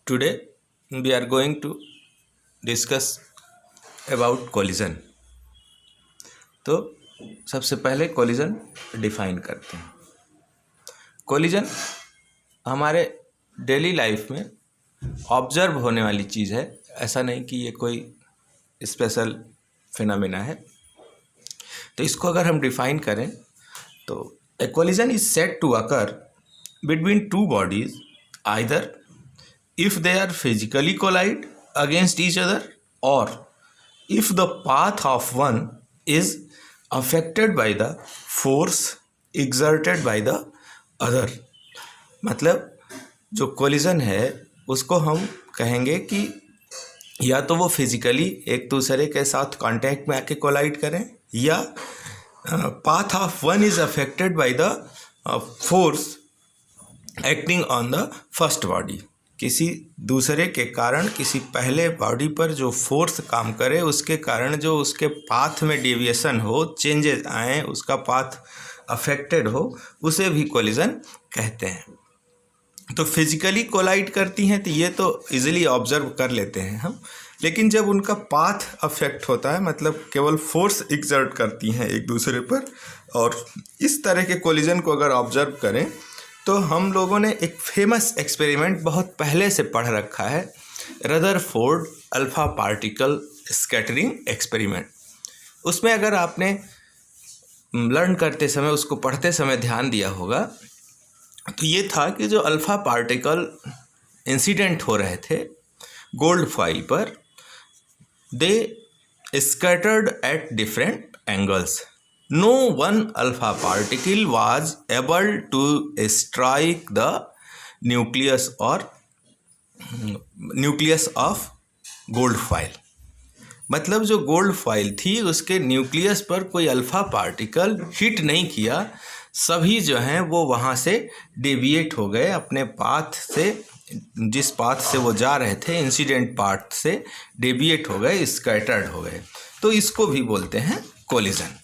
Today we are going to discuss about collision। तो सबसे पहले कोलिजन डिफाइन करते हैं। कोलिजन हमारे डेली लाइफ में ऑब्जर्व होने वाली चीज़ है, ऐसा नहीं कि ये कोई स्पेशल फिनोमेना है। तो इसको अगर हम डिफाइन करें तो a collision is said to occur between two bodies either if they are physically collide against each other or if the path of one is affected by the force exerted by the other। मतलब जो collision है उसको हम कहेंगे कि या तो वो फिजिकली एक दूसरे के साथ कांटेक्ट में आके कोलाइड करें या path of one is affected by the force acting on the first body. किसी दूसरे के कारण किसी पहले बॉडी पर जो फोर्स काम करे उसके कारण जो उसके पाथ में डेविएशन हो, चेंजेस आए, उसका पाथ अफेक्टेड हो, उसे भी कोलिजन कहते हैं। तो फिजिकली कोलाइड करती हैं तो ये तो इजीली ऑब्जर्व कर लेते हैं हम, लेकिन जब उनका पाथ अफेक्ट होता है मतलब केवल फोर्स एक्सर्ट करती हैं एक दूसरे पर, और इस तरह के कोलिजन को अगर ऑब्जर्व करें तो हम लोगों ने एक फेमस एक्सपेरिमेंट बहुत पहले से पढ़ रखा है, Rutherford alpha particle scattering experiment. उसमें अगर आपने लर्न करते समय, उसको पढ़ते समय ध्यान दिया होगा तो ये था कि जो अल्फा पार्टिकल इंसिडेंट हो रहे थे गोल्ड फॉइल पर, they scattered at different angles. No one alpha particle was able to strike the nucleus of gold foil। मतलब जो गोल्ड फॉइल थी उसके न्यूक्लियस पर कोई अल्फा पार्टिकल हिट नहीं किया, सभी जो हैं वो वहाँ से डेविएट हो गए अपने पाथ से, जिस पाथ से वो जा रहे थे इंसिडेंट पाथ से डेविएट हो गए, स्कैटर्ड हो गए। तो इसको भी बोलते हैं कोलिजन।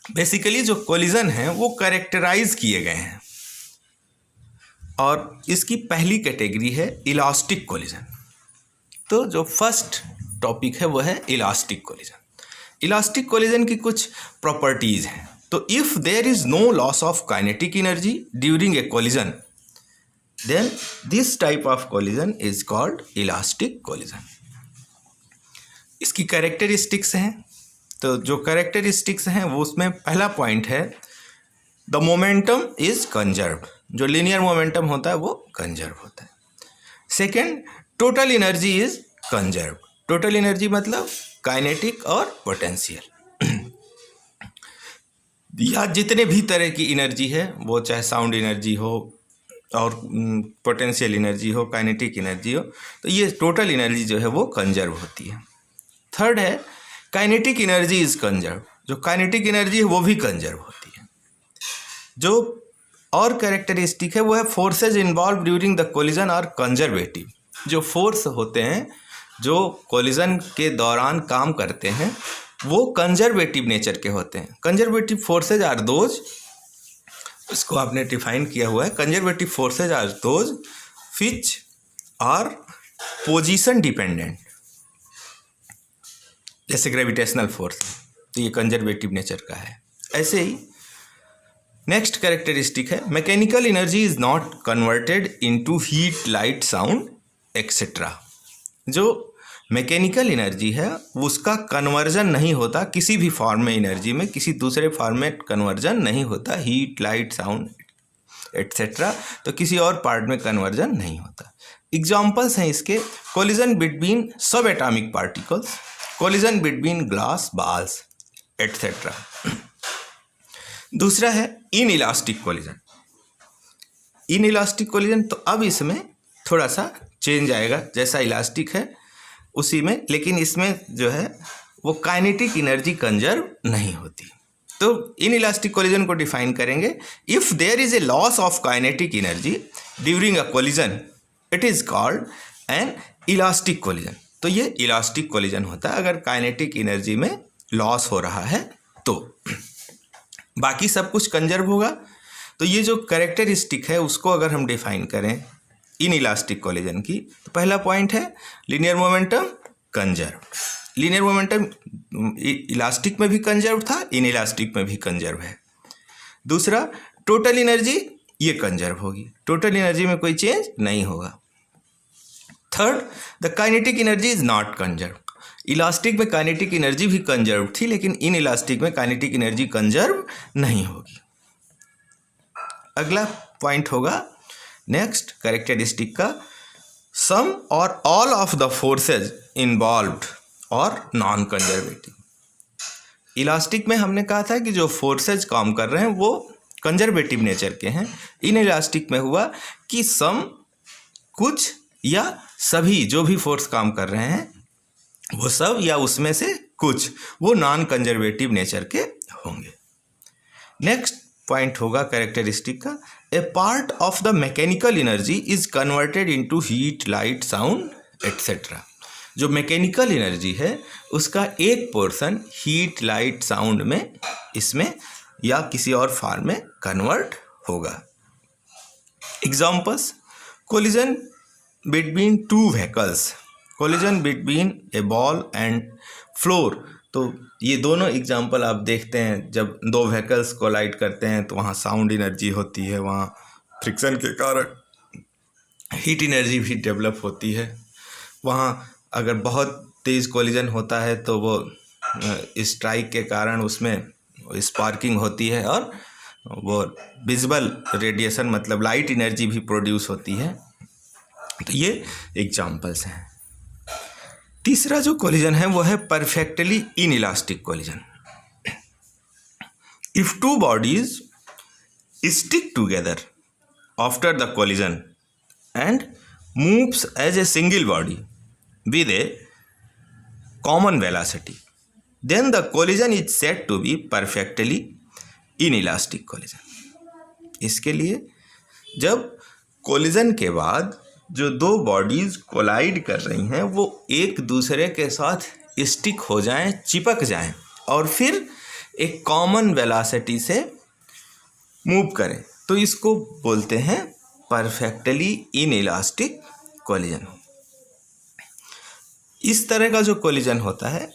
बेसिकली जो कोलिजन है वो कैरेक्टराइज किए गए हैं और इसकी पहली कैटेगरी है इलास्टिक कोलिजन। तो जो फर्स्ट टॉपिक है वो है इलास्टिक कोलिजन। इलास्टिक कोलिजन की कुछ प्रॉपर्टीज हैं। तो if there is no loss of kinetic energy during a collision then this type of collision is called elastic collision. इसकी कैरेक्टरिस्टिक्स हैं। तो जो कैरेक्टरिस्टिक्स हैं वो उसमें पहला पॉइंट है द मोमेंटम इज कंजर्व। जो लीनियर मोमेंटम होता है वो कंजर्व होता है। Second, total energy is conserve. Total energy मतलब काइनेटिक और पोटेंशियल, या जितने भी तरह की एनर्जी है वो चाहे साउंड एनर्जी हो और पोटेंशियल एनर्जी हो, काइनेटिक एनर्जी हो, तो ये टोटल एनर्जी जो है वो कंजर्व होती है। थर्ड है काइनेटिक एनर्जी इज कंजर्व। जो काइनेटिक एनर्जी है वो भी कंजर्व होती है। जो और कैरेक्टरिस्टिक है वो है forces involve during the collision are conservative. जो फोर्स होते हैं जो कोलिजन के दौरान काम करते हैं वो कंजर्वेटिव नेचर के होते हैं। कंजर्वेटिव फोर्सेज आर दोज, इसको आपने डिफाइन किया हुआ है, conservative forces are those which are position dependent, जैसे ग्रेविटेशनल फोर्स, तो ये कंजर्वेटिव नेचर का है। ऐसे ही नेक्स्ट कैरेक्टरिस्टिक है mechanical energy is not converted into heat, light, sound etcetera. जो मैकेनिकल एनर्जी है उसका कन्वर्जन नहीं होता किसी भी फॉर्म में, एनर्जी में किसी दूसरे फॉर्म में कन्वर्जन नहीं होता, हीट, लाइट, साउंड एक्सेट्रा, तो किसी और पार्ट में कन्वर्जन नहीं होता। एग्जाम्पल्स हैं इसके collision between subatomic particles, collision between glass balls etcetera. दूसरा है inelastic collision. Inelastic collision, तो अब इसमें थोड़ा सा चेंज आएगा, जैसा इलास्टिक है उसी में, लेकिन इसमें जो है वो काइनेटिक एनर्जी कंजर्व नहीं होती। तो इन इलास्टिक कोलिजन को डिफाइन करेंगे, if there is a loss of kinetic energy during a collision it is called inelastic collision. तो ये इलास्टिक कोलिजन होता है अगर काइनेटिक एनर्जी में लॉस हो रहा है तो। बाकी सब कुछ कंजर्व होगा। तो ये जो कैरेक्टरिस्टिक है उसको अगर हम डिफाइन करें इनइलास्टिक कोलिजन की। तो पहला पॉइंट है linear momentum conserve. Linear momentum elastic में भी कंजर्व था, इनइलास्टिक में भी कंजर्व है। दूसरा, टोटल एनर्जी ये कंजर्व होगी, टोटल एनर्जी में कोई चेंज नहीं होगा। Third, the kinetic energy is not conserve. Elastic में काइनेटिक एनर्जी भी कंजर्व थी, लेकिन इन इलास्टिक में काइनेटिक एनर्जी कंजर्व नहीं होगी। अगला पॉइंट होगा नेक्स्ट कैरेक्टरिस्टिक का, सम और all of the forces involved और नॉन कंजर्वेटिव। इलास्टिक में हमने कहा था कि जो फोर्सेज काम कर रहे हैं वो कंजर्वेटिव नेचर के हैं। इन इलास्टिक में हुआ कि सम, कुछ या सभी जो भी फोर्स काम कर रहे हैं वो सब या उसमें से कुछ वो नॉन कंजर्वेटिव नेचर के होंगे। नेक्स्ट पॉइंट होगा कैरेक्टरिस्टिक का, a part of the mechanical energy is converted into heat, light, sound etcetera. जो मैकेनिकल एनर्जी है उसका एक पोर्शन हीट, लाइट, साउंड में, इसमें या किसी और फॉर्म में कन्वर्ट होगा। Examples, collision between two vehicles, collision between A ball and floor. तो ये दोनों एग्जाम्पल आप देखते हैं, जब दो व्हीकल्स कोलाइड करते हैं तो वहाँ साउंड एनर्जी होती है, वहाँ फ्रिक्शन के कारण हीट एनर्जी भी डेवलप होती है। वहाँ अगर बहुत तेज़ कोलिजन होता है तो वो स्ट्राइक के कारण उसमें स्पार्किंग होती है और वो विजिबल रेडिएशन मतलब लाइट एनर्जी भी प्रोड्यूस होती है। तो ये एग्जाम्पल्स हैं। तीसरा जो कोलिजन है वो है perfectly inelastic collision. If two bodies stick together after the collision and moves as a single body with a common velocity, then the collision is said to be perfectly inelastic collision. इसके लिए जब collision के बाद जो दो bodies collide कर रही हैं वो एक दूसरे के साथ स्टिक हो जाएं, चिपक जाएं और फिर एक कॉमन वेलोसिटी से मूव करें, तो इसको बोलते हैं परफेक्टली इनइलास्टिक कोलिजन। इस तरह का जो कोलिजन होता है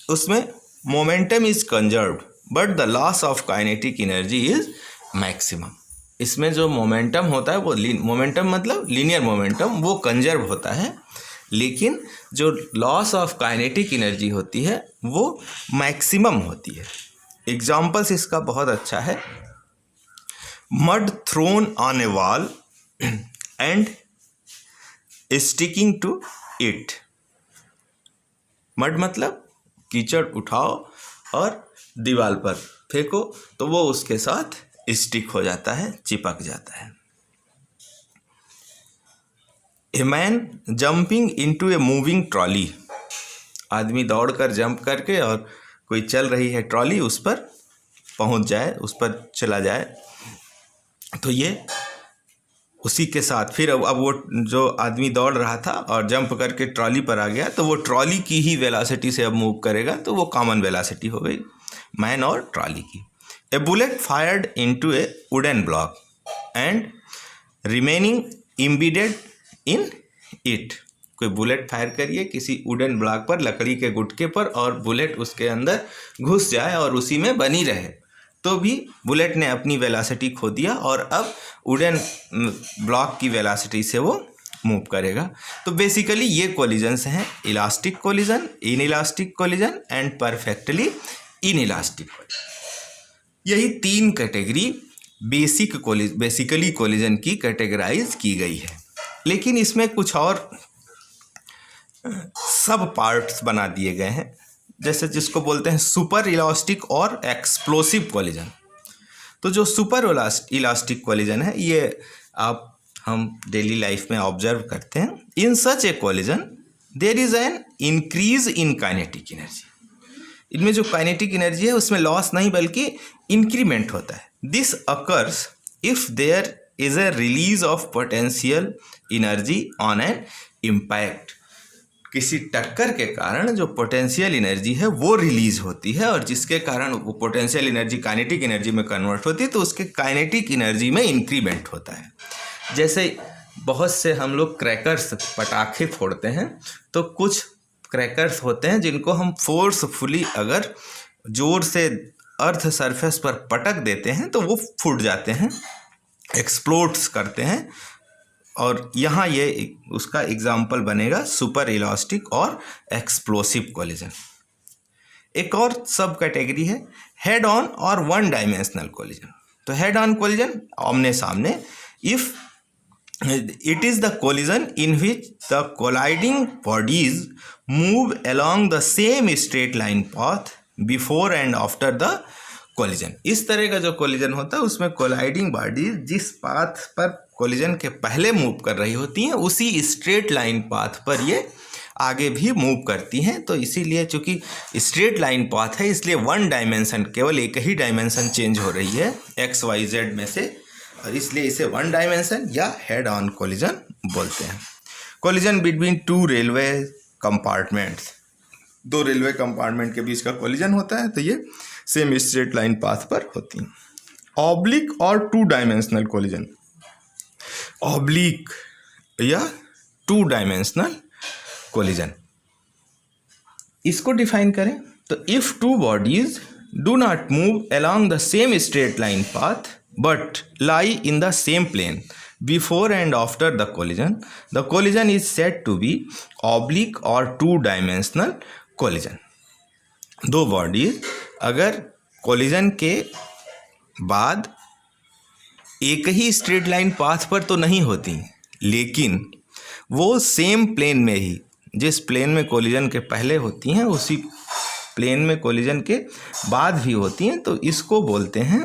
उसमें momentum is conserved but the loss of kinetic energy is maximum. इसमें जो मोमेंटम होता है वो मोमेंटम मतलब लीनियर मोमेंटम वो कंजर्व होता है, लेकिन जो लॉस ऑफ काइनेटिक एनर्जी होती है वो मैक्सिमम होती है। एग्जाम्पल्स इसका बहुत अच्छा है, mud thrown on a wall and sticking to it. Mud मतलब कीचड़ उठाओ और दीवार पर फेंको तो वो उसके साथ स्टिक हो जाता है, चिपक जाता है। A man jumping into a moving trolley, आदमी दौड़कर जंप करके और कोई चल रही है ट्रॉली उस पर पहुंच जाए, उस पर चला जाए, तो ये उसी के साथ फिर अब वो जो आदमी दौड़ रहा था और जंप करके ट्रॉली पर आ गया तो वो ट्रॉली की ही वेलोसिटी से अब मूव करेगा, तो वो कॉमन वेलोसिटी हो गई मैन और ट्रॉली की। A bullet fired into a wooden block and remaining embedded in it. कोई बुलेट फायर करिए किसी वुडन ब्लॉक पर, लकड़ी के गुटके पर, और बुलेट उसके अंदर घुस जाए और उसी में बनी रहे, तो भी बुलेट ने अपनी वेलोसिटी खो दिया और अब वुडन ब्लॉक की वेलोसिटी से वो मूव करेगा। तो बेसिकली ये कोलिजन्स हैं, elastic collision, inelastic collision and perfectly inelastic collision. यही तीन कैटेगरी बेसिकली कोलिजन की कैटेगराइज की गई है, लेकिन इसमें कुछ और सब पार्ट्स बना दिए गए हैं, जैसे जिसको बोलते हैं सुपर इलास्टिक और एक्सप्लोसिव कोलिजन। तो जो सुपर इलास्टिक कोलिजन है ये हम डेली लाइफ में ऑब्जर्व करते हैं। In such a collision there is an increase in kinetic energy. इनमें जो काइनेटिक एनर्जी है उसमें लॉस नहीं बल्कि इंक्रीमेंट होता है। This occurs if there is a release of potential energy on an impact. किसी टक्कर के कारण जो पोटेंशियल एनर्जी है वो रिलीज होती है और जिसके कारण वो पोटेंशियल एनर्जी काइनेटिक एनर्जी में कन्वर्ट होती है, तो उसके काइनेटिक एनर्जी में इंक्रीमेंट होता है। जैसे बहुत से हम लोग क्रैकर्स पटाखे फोड़ते हैं, तो कुछ क्रैकर्स होते हैं जिनको हम फोर्सफुली अगर ज़ोर से अर्थ सरफेस पर पटक देते हैं तो वो फूट जाते हैं, एक्सप्लोड्स करते हैं। और यहाँ ये उसका एग्जाम्पल बनेगा सुपर इलास्टिक और एक्सप्लोसिव कोलिजन। एक और सब कैटेगरी है हेड ऑन और वन डायमेंशनल कोलिजन। तो हेड ऑन कोलिजन आमने सामने, if it is the collision in which the colliding bodies move along the same straight line path before and after the collision। इस तरह का जो collision होता है उसमें कोलाइडिंग बॉडीज जिस पाथ पर कोलिजन के पहले मूव कर रही होती हैं उसी स्ट्रेट लाइन पाथ पर ये आगे भी मूव करती हैं। तो इसीलिए चूंकि स्ट्रेट लाइन पाथ है इसलिए वन डायमेंशन, केवल एक ही डायमेंशन चेंज हो रही है XYZ में से, और इसलिए इसे वन डायमेंशन या हेड ऑन कोलिजन बोलते हैं। Collision between two railway compartments, दो रेलवे कंपार्टमेंट के बीच का कोलिजन होता है तो ये सेम स्ट्रेट लाइन पाथ पर होती हैं। ऑब्लिक और टू डायमेंशनल कोलिजन, ऑब्लिक या टू डायमेंशनल कोलिजन, इसको डिफाइन करें तो if two bodies do not move along the same straight line path but lie in the same plane before and after the collision is said to be oblique or two dimensional collision। दो bodies अगर collision के बाद एक ही straight line path पर तो नहीं होती, लेकिन वो सेम प्लेन में ही, जिस प्लेन में कोलिजन के पहले होती हैं उसी प्लेन में कोलिजन के बाद भी होती हैं, तो इसको बोलते हैं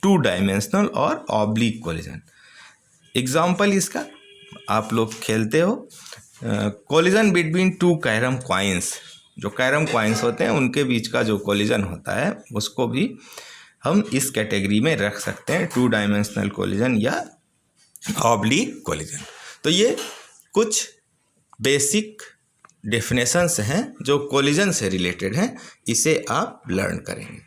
टू डायमेंशनल और ऑब्लिक कोलिजन। एग्जाम्पल इसका, आप लोग खेलते हो collision between two carrom coins, जो कैरम कॉइन्स होते हैं उनके बीच का जो कोलिजन होता है उसको भी हम इस कैटेगरी में रख सकते हैं, टू डायमेंशनल कोलिजन या ऑब्लिक कोलिजन। तो ये कुछ बेसिक डेफिनेशंस हैं जो कोलिजन से रिलेटेड हैं, इसे आप लर्न करेंगे।